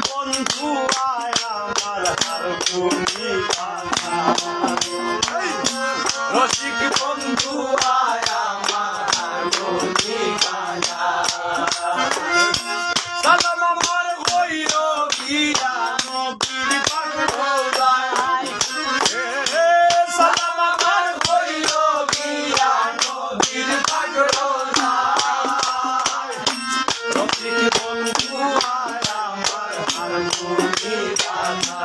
বন্ধু আয় আমার হারমোনি বাজা রসিক বন্ধু আয় আমার হারমোনি বাজা সালাম আমার হইল গিয়া নবীর পাগলায় সালাম আমার হইল গিয়া নবীর পাগলায় রসিক বন্ধু আয় আমার হারমোনি বাজা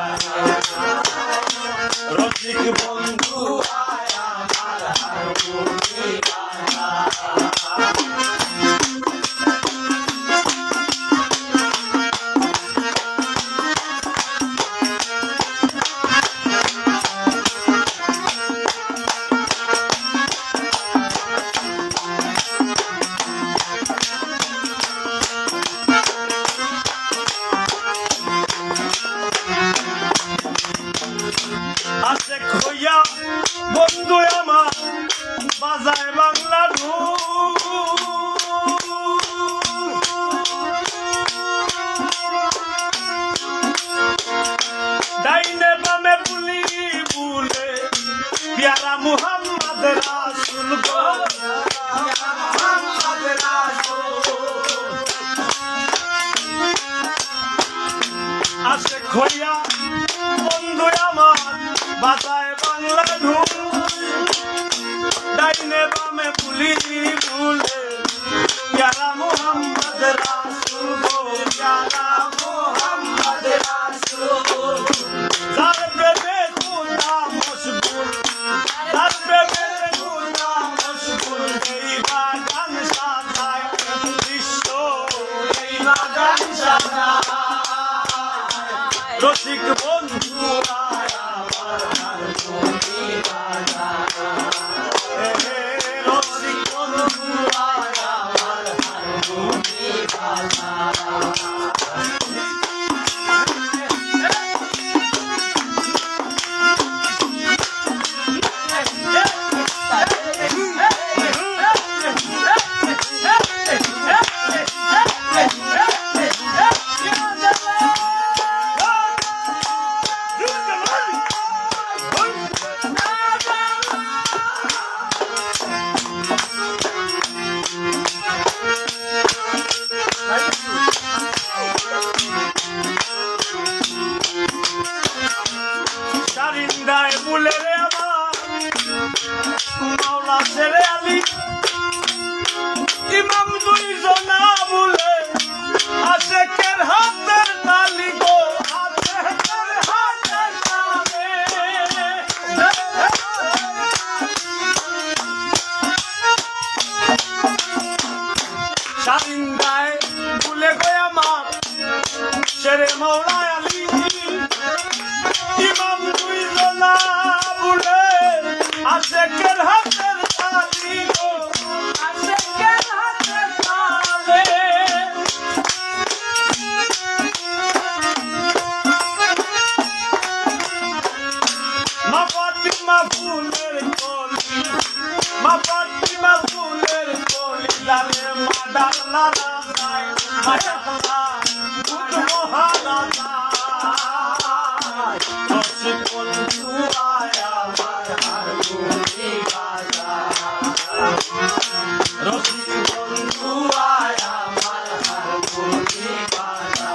রসিক বন্ধু আয় আমার হারমোনি বাজা আছে খইয়া বন্ধু আমার বাজায় বাংলা ডাইনে বামে বুলি বুলে প্যারা মুহাম্মদ রাসূল গো মুহাম্মদ রাসূল আছে খইয়া বন্ধু আমার বাজায় বাংলা ধুম ডাইনে বামে বুলি বুলে প্যারা মুহাম্মদ রাসূল গো প্যারা মুহাম্মদ রাসূল যার প্রেমে খুদা মশগুল যার প্রেমে খুদা মশগুল এই বাগান সাজায় বিশ্ব এই বাগান সাজায় রসিক বন্ধু আয় আমার হারমোনি বাজা রসিক বন্ধু আয় আমার হারমোনি বাজা সারিন্দায় বুলে রে আমার মাওলা ছেড়ে আলী ইমাম দুইজনা বুলে আশেকের হাতের তালি গো আশেকের হাতের তালি সারিন্দায় বুলে গো আমার ছেড়ে মাওলা আলী ইমাম দুইজনা বুলে আশেকের হাতের তালি গো আশেকের হাতের তালি মা ফাতিমা ফুলের কলি মা ফাতিমা ফুলের কলি লালে মা ডাকলা না যায় মা ডাকলা দুধ মহানা যায় রসিক বন্ধু আয় আমার হারমোনি বাজা রসিক বন্ধু আয় আমার হারমোনি বাজা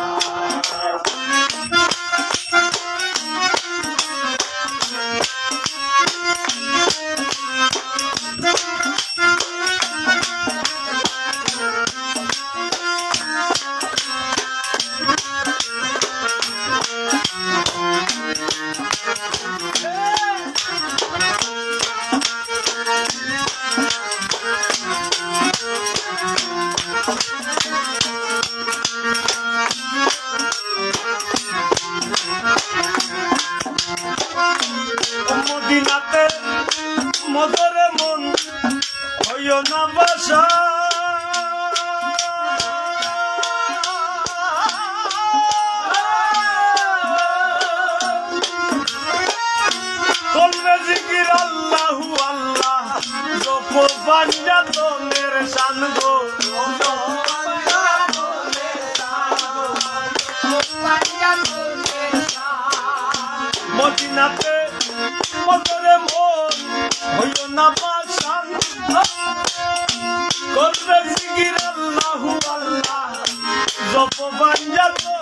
মদিনাতে মদরে মন হইও না বাসা করবে জিকির আল্লাহু আল্লাহ জপো পাঞ্জাতনের শান গো মদিনাতে মতরে মন হইও না পাশান করবে জিকির আল্লাহু আল্লাহ জপ পাঞ্জাব